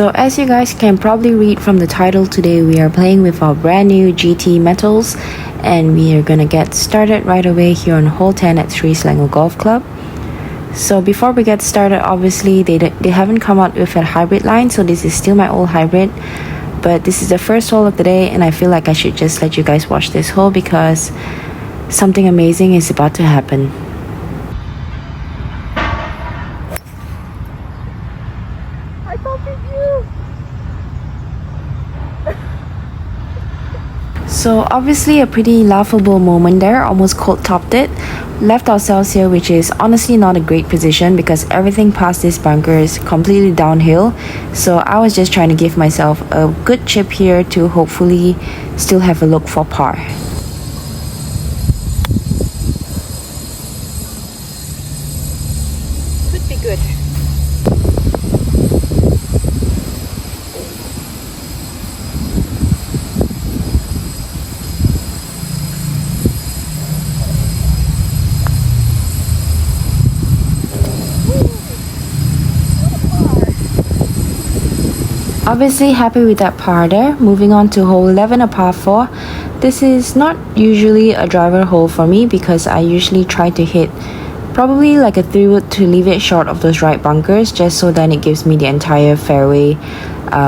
So as you guys can probably read from the title, today we are playing with our brand new GT Metals, and we are gonna get started right away here on hole 10 at Sri Selangor Golf Club. So before we get started, obviously they haven't come out with a hybrid line, so this is still my old hybrid, but this is the first hole of the day, and I feel like I should just let you guys watch this hole because something amazing is about to happen. I copied you. So obviously a pretty laughable moment there, almost cold topped it. Left ourselves here, which is honestly not a great position because everything past this bunker is completely downhill. So I was just trying to give myself a good chip here to hopefully still have a look for par. Could be good. Obviously happy with that par there. Moving on to hole 11, a par 4. This is not usually a driver hole for me because I usually try to hit probably like a 3-wood to leave it short of those right bunkers, just so then it gives me the entire fairway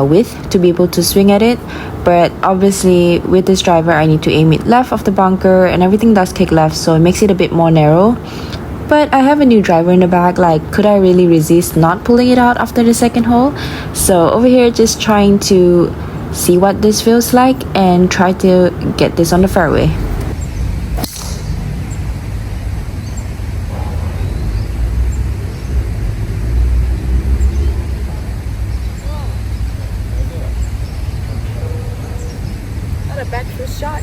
width to be able to swing at it. But obviously with this driver I need to aim it left of the bunker, and everything does kick left, so it makes it a bit more narrow. But I have a new driver in the bag, like could I really resist not pulling it out after the second hole? So over here just trying to see what this feels like and try to get this on the fairway. Not a bad first shot.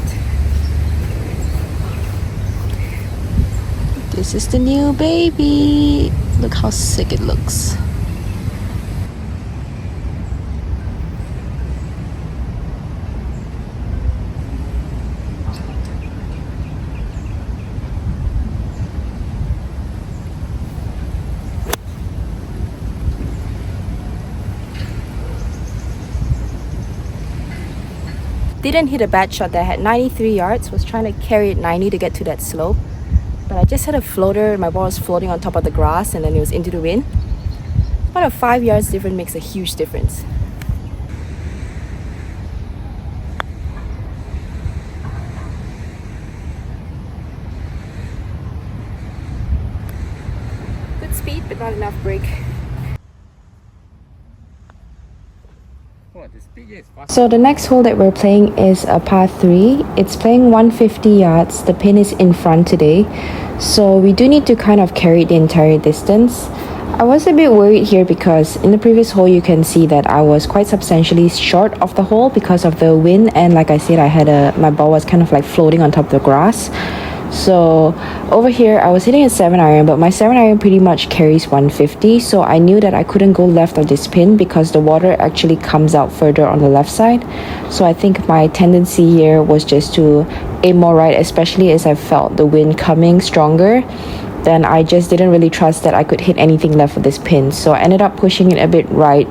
This is the new baby. Look how sick it looks. Didn't hit a bad shot there. I had 93 yards. Was trying to carry it 90 to get to that slope. But I just had a floater. My ball was floating on top of the grass and then it was into the wind. About a 5 yards difference makes a huge difference. Good speed, but not enough break. So the next hole that we're playing is a par 3. It's playing 150 yards. The pin is in front today, so we do need to kind of carry the entire distance. I was a bit worried here because in the previous hole you can see that I was quite substantially short of the hole because of the wind, and like I said, my ball was kind of like floating on top of the grass. So over here I was hitting a 7-iron, but my 7-iron pretty much carries 150, so I knew that I couldn't go left of this pin because the water actually comes out further on the left side. So I think my tendency here was just to aim more right, especially as I felt the wind coming stronger. Then I just didn't really trust that I could hit anything left of this pin, so I ended up pushing it a bit right.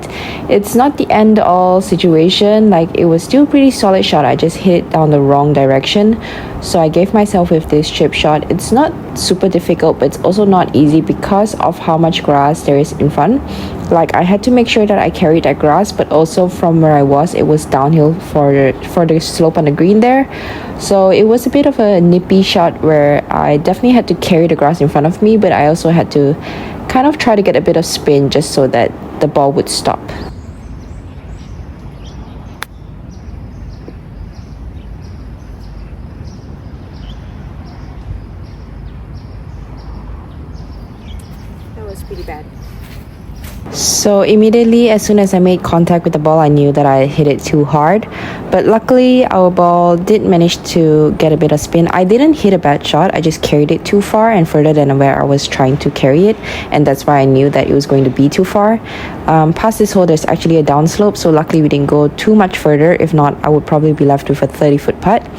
It's not the end all situation, like it was still pretty solid shot. I just hit it down the wrong direction, so I gave myself with this chip shot. It's not super difficult, but it's also not easy because of how much grass there is in front. Like I had to make sure that I carried that grass, but also from where I was, it was downhill for the slope on the green there. So it was a bit of a nippy shot where I definitely had to carry the grass in front of me, but I also had to kind of try to get a bit of spin just so that the ball would stop. That was pretty bad. So immediately as soon as I made contact with the ball, I knew that I hit it too hard, but luckily our ball did manage to get a bit of spin. I didn't hit a bad shot, I just carried it too far and further than where I was trying to carry it, and that's why I knew that it was going to be too far. Past this hole there's actually a downslope, so luckily we didn't go too much further. If not, I would probably be left with a 30-foot putt.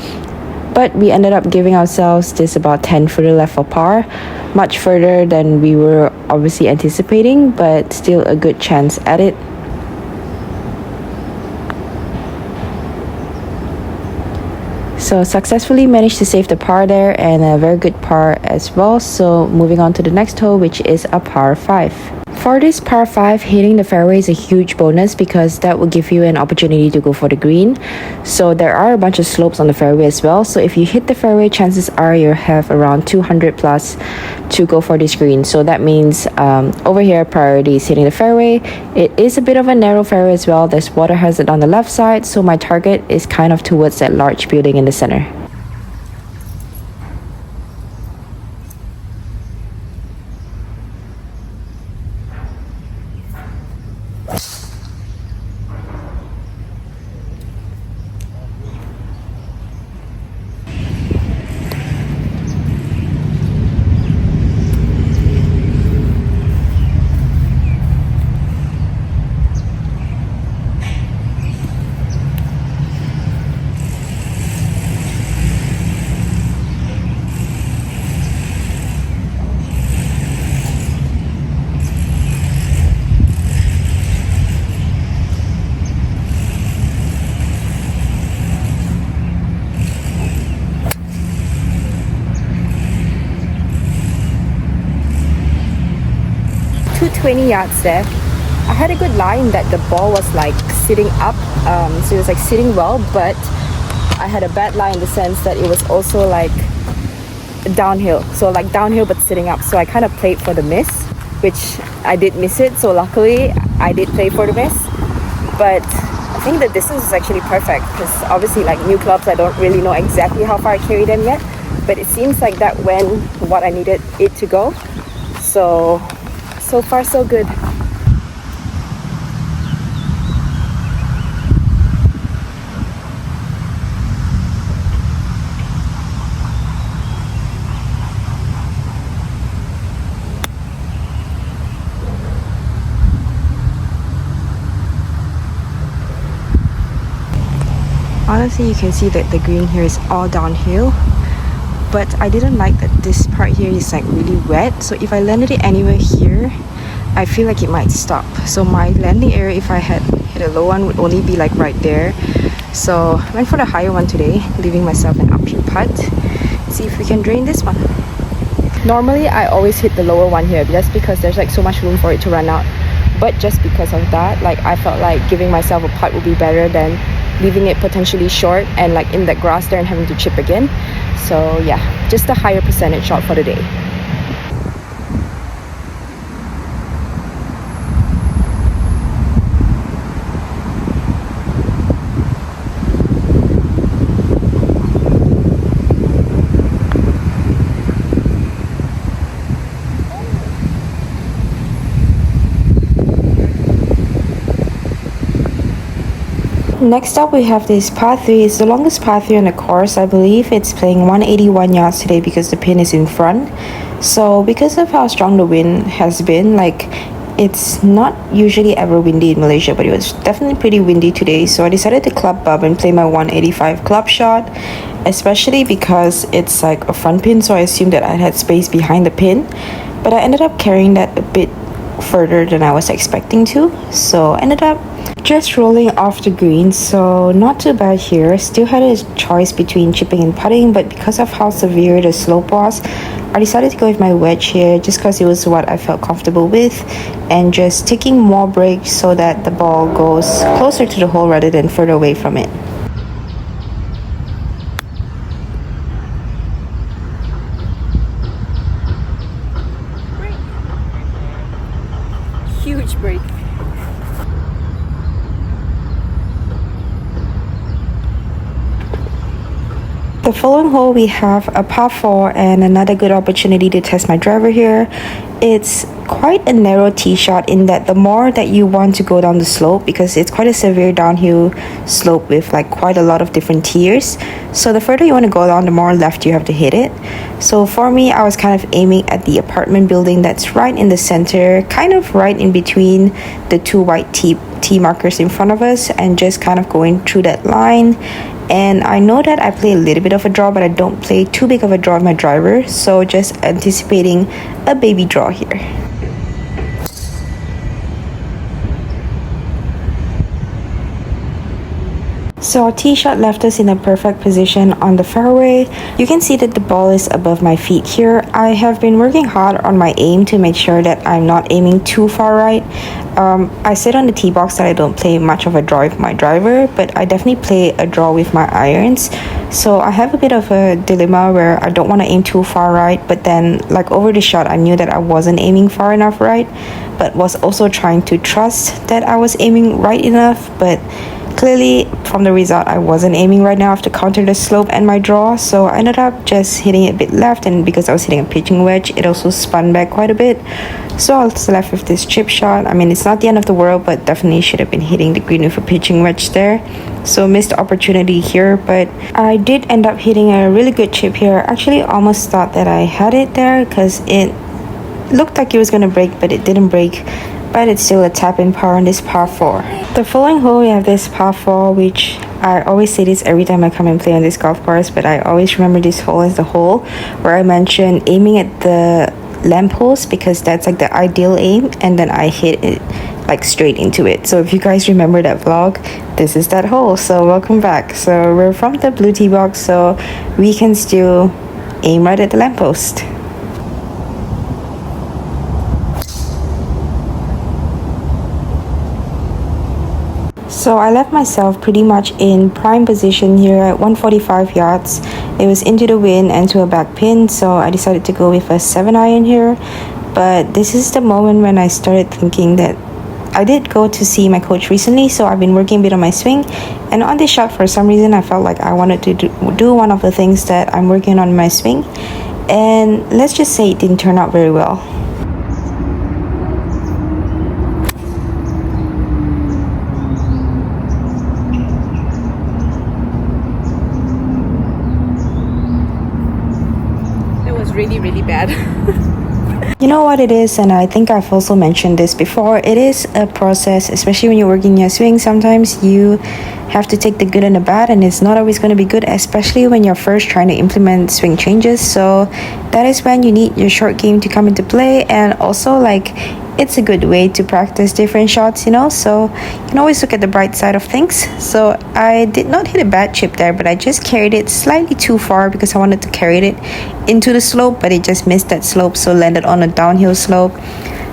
But we ended up giving ourselves this about 10 further left for par, much further than we were obviously anticipating, but still a good chance at it. So successfully managed to save the par there and a very good par as well. So moving on to the next hole, which is a par 5. For this par 5, hitting the fairway is a huge bonus because that will give you an opportunity to go for the green. So there are a bunch of slopes on the fairway as well. So if you hit the fairway, chances are you'll have around 200 plus to go for this green. So that means over here, priority is hitting the fairway. It is a bit of a narrow fairway as well. There's water hazard on the left side. So my target is kind of towards that large building in the center. .220 yards there. I had a good line that the ball was like sitting up, so it was like sitting well, but I had a bad lie in the sense that it was also like downhill, so like downhill but sitting up. So I kind of played for the miss, which I did miss it. So luckily I did play for the miss, but I think the distance is actually perfect because obviously like new clubs, I don't really know exactly how far I carry them yet, but it seems like that went what I needed it to go. So far so good. Honestly, you can see that the green here is all downhill, but I didn't like that this part here is like really wet. So if I landed it anywhere here, I feel like it might stop. So my landing area, if I had hit a low one, would only be like right there. So I went for the higher one today, leaving myself an uphill putt. See if we can drain this one. Normally I always hit the lower one here just because there's like so much room for it to run out, but just because of that, like I felt like giving myself a putt would be better than leaving it potentially short and like in the grass there and having to chip again. So yeah, just a higher percentage shot for the day. Next up, we have this par 3. It's the longest par 3 on the course. I believe it's playing 181 yards today because the pin is in front. So because of how strong the wind has been, like it's not usually ever windy in Malaysia, but it was definitely pretty windy today. So I decided to club up and play my 185 club shot, especially because it's like a front pin, so I assumed that I had space behind the pin. But I ended up carrying that a bit further than I was expecting to. So I ended up just rolling off the green, so not too bad here. Still had a choice between chipping and putting, but because of how severe the slope was, I decided to go with my wedge here just because it was what I felt comfortable with, and just taking more breaks so that the ball goes closer to the hole rather than further away from it. Huge break. The following hole, we have a par 4 and another good opportunity to test my driver here. It's quite a narrow tee shot in that the more that you want to go down the slope, because it's quite a severe downhill slope with like quite a lot of different tiers. So the further you want to go down, the more left you have to hit it. So for me, I was kind of aiming at the apartment building that's right in the center, kind of right in between the two white tee markers in front of us, and just kind of going through that line. And I know that I play a little bit of a draw, but I don't play too big of a draw with my driver, so just anticipating a baby draw here. So our tee shot left us in a perfect position on the fairway. You can see that the ball is above my feet here. I have been working hard on my aim to make sure that I'm not aiming too far right. I said on the tee box that I don't play much of a draw with my driver, but I definitely play a draw with my irons. So I have a bit of a dilemma where I don't want to aim too far right, but then like over the shot I knew that I wasn't aiming far enough right, but was also trying to trust that I was aiming right enough. But clearly from the result I wasn't aiming right enough to counter the slope and my draw, so I ended up just hitting it a bit left, and because I was hitting a pitching wedge it also spun back quite a bit. So I was left with this chip shot. I mean, it's not the end of the world, but definitely should have been hitting the green with a pitching wedge there. So missed opportunity here, but I did end up hitting a really good chip here. Actually almost thought that I had it there because it looked like it was going to break, but it didn't break. But it's still a tap-in par on this par 4. The following hole we have this par 4, which I always say this every time I come and play on this golf course, but I always remember this hole as the hole where I mentioned aiming at the lamppost because that's like the ideal aim, and then I hit it like straight into it. So if you guys remember that vlog, this is that hole. So welcome back. So we're from the blue tee box, so we can still aim right at the lamppost. So I left myself pretty much in prime position here at 145 yards. It was into the wind and to a back pin, so I decided to go with a 7-iron here. But this is the moment when I started thinking that I did go to see my coach recently, so I've been working a bit on my swing. And on this shot, for some reason, I felt like I wanted to do one of the things that I'm working on in my swing. And let's just say it didn't turn out very well. Really bad. You know what it is, and I think I've also mentioned this before, it is a process, especially when you're working your swing. Sometimes you have to take the good and the bad, and it's not always going to be good, especially when you're first trying to implement swing changes. So that is when you need your short game to come into play, and also like it's a good way to practice different shots, you know, so you can always look at the bright side of things. So I did not hit a bad chip there, but I just carried it slightly too far because I wanted to carry it into the slope, but it just missed that slope, so landed on a downhill slope,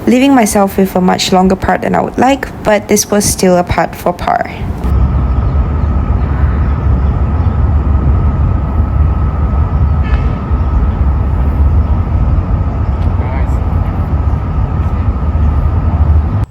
leaving myself with a much longer putt than I would like, but this was still a putt for par.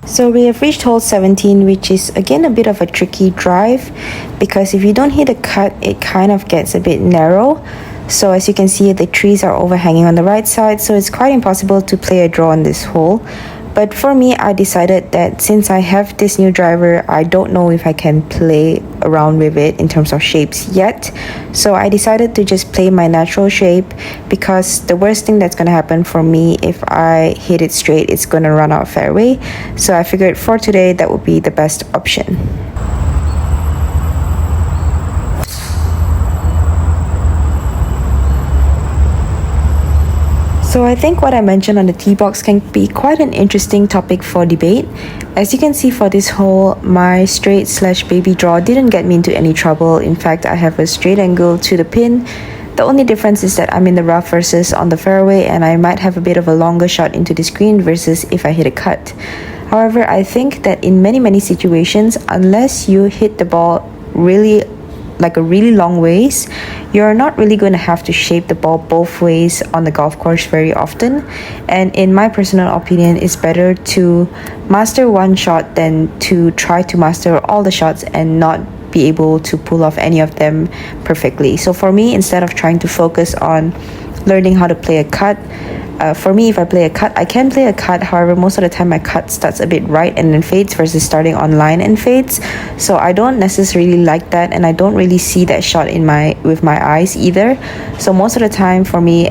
So we have reached hole 17, which is again a bit of a tricky drive because if you don't hit a cut, it kind of gets a bit narrow. So as you can see, the trees are overhanging on the right side, so it's quite impossible to play a draw on this hole. But for me, I decided that since I have this new driver, I don't know if I can play around with it in terms of shapes yet. So I decided to just play my natural shape because the worst thing that's going to happen for me if I hit it straight, it's going to run out fairway. So I figured for today, that would be the best option. So I think what I mentioned on the tee box can be quite an interesting topic for debate. As you can see for this hole, my straight / baby draw didn't get me into any trouble. In fact, I have a straight angle to the pin. The only difference is that I'm in the rough versus on the fairway, and I might have a bit of a longer shot into the screen versus if I hit a cut. However, I think that in many situations, unless you hit the ball really long ways, you're not really going to have to shape the ball both ways on the golf course very often. And in my personal opinion, it's better to master one shot than to try to master all the shots and not be able to pull off any of them perfectly. So for me, instead of trying to focus on learning how to play a cut, for me, if I play a cut, I can play a cut. However, most of the time my cut starts a bit right and then fades versus starting on line and fades. So I don't necessarily like that, and I don't really see that shot with my eyes either. So most of the time for me,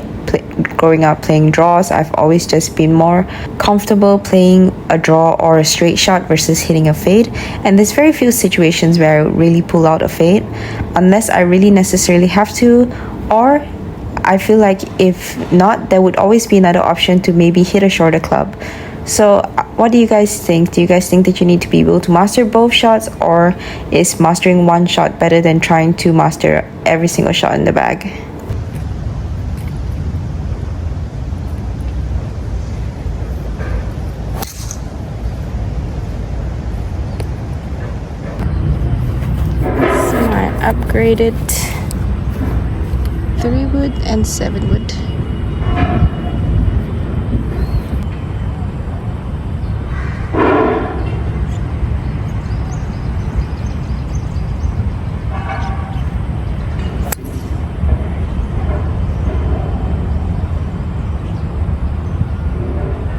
growing up playing draws, I've always just been more comfortable playing a draw or a straight shot versus hitting a fade. And there's very few situations where I really pull out a fade unless I really necessarily have to, or I feel like if not, there would always be another option to maybe hit a shorter club. So what do you guys think? Do you guys think that you need to be able to master both shots, or is mastering one shot better than trying to master every single shot in the bag? So I upgraded 3 wood and 7 wood.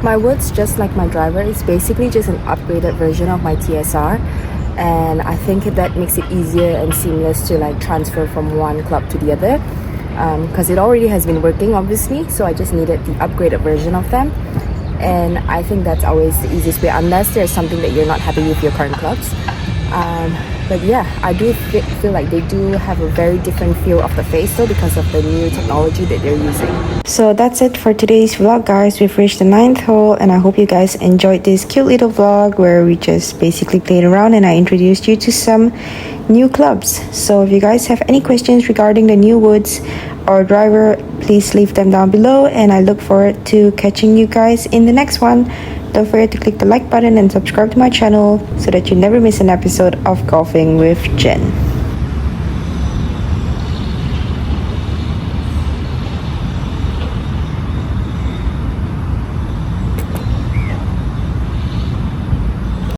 My woods, just like my driver, is basically just an upgraded version of my TSR, and I think that makes it easier and seamless to like transfer from one club to the other, because it already has been working obviously, so I just needed the upgraded version of them. And I think that's always the easiest way, unless there's something that you're not happy with your current clubs. But yeah, I do feel like they do have a very different feel of the face though, because of the new technology that they're using. So that's it for today's vlog, guys. We've reached the 9th hole, and I hope you guys enjoyed this cute little vlog where we just basically played around and I introduced you to some new clubs. So if you guys have any questions regarding the new woods or driver, please leave them down below, and I look forward to catching you guys in the next one. Don't forget to click the like button and subscribe to my channel so that you never miss an episode of Golfing with Jen.